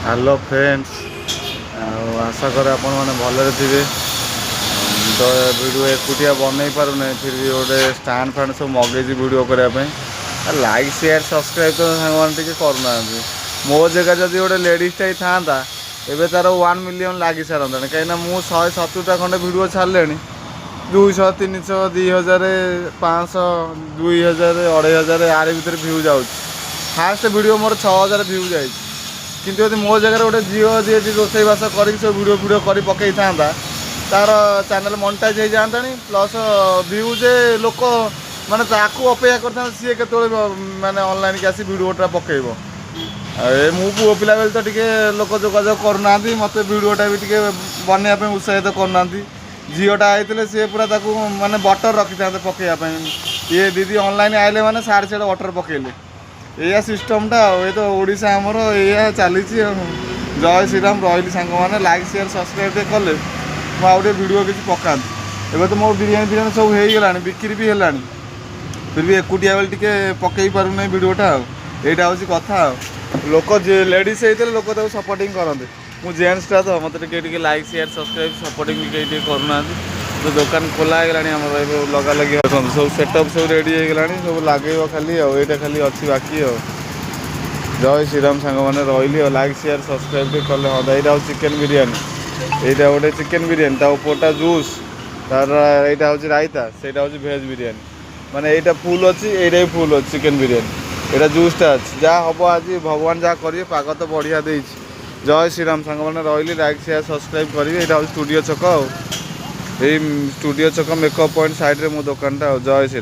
Hello friends आशा करे आपण मैंने भलरे थे। तो वीडियो एकुटिया बनई पार ना फिर भी गोटे स्टाण फैंड सब मगेज वीडियो करने लाइक शेयर सब्सक्राइब तो सारे करना। मो जगह जब गोटे लेडीजटा था एवं तार 1 मिलियन लगी सारे कहीं मुझे 170टा खंडे भिड छाड़े 200 300 2000 500 2000 2500 आर भर भ्यू जाऊँ। फास्ट वीडियो मोर 6000 भ्यू जाए किंतु यदि मो जगह गोटे झील जी रोसईबास कर वीडियो वीडियो कर पकई था तार चैनल मोनेटाइज हो जाता प्लस भ्यू जे लोक माने ताकू अपेक्षा करता सी के माने ऑनलाइन के आसी वीडियोटा पकेब मु पुओ पिला बेले तो टिके लोक जोगाजोग करना मत वीडियोटा भी टिके बनवाई उत्साहित करना। झीलटा आते सी पूरा ताकू माने बटर रखी था पकईवाई ये दीदी ऑनलाइन आइले माने साढ़े साढ़े बटर पकेले या सिस्टमटा ये तो ओडिशा आमर या चली। जय श्रीराम रही सांग मैंने लाइक शेयर सब्सक्राइब कले मुझे वीडियो किसी पका एवं तो मो बिरियानी बिरियानी सब हो गला बिक्री भी है फिर भी एकुटिया बेले टिके पकई पारूना वीडियोटा यहाँ हूँ कथा लोक लेडीज होते लोक सपोर्टिंग करते मुझे जेन्ट्सटा तो मत लाइक शेयर सब्सक्राइब सपोर्टिंग भी कहीं करूना। तो दुकान खोला है लगा लगी सब सेटअप सब रेडी होगा सब लगे खाली यहाँ खाली अच्छी बाकी जय श्रीराम सांग मैंने रही लाइक शेयर सब्सक्राइब कले हाँ यहाँ हूँ चिकेन बिरियानी यहाँ गोटे चिकेन बिरियानी ऊपरटा जूस तार यहाँ हूँ रायता से हूँ भेज बिरियानी माने यहाँ फुल अच्छी यहाँ भी फुल अच्छी चिकेन बिरियानी यहाँ जूसटा अच्छी जहाँ हम आज भगवान जहाँ करेंगे पाग तो बढ़िया दे। जय श्रीराम सांग मैंने रही लाइक शेयर सब्सक्राइब करेंगे यहाँ हूँ स्टूडियो छक यही स्टूडियो छक मेकअप पॉइंट साइड में मो दुकानटा जय श्री।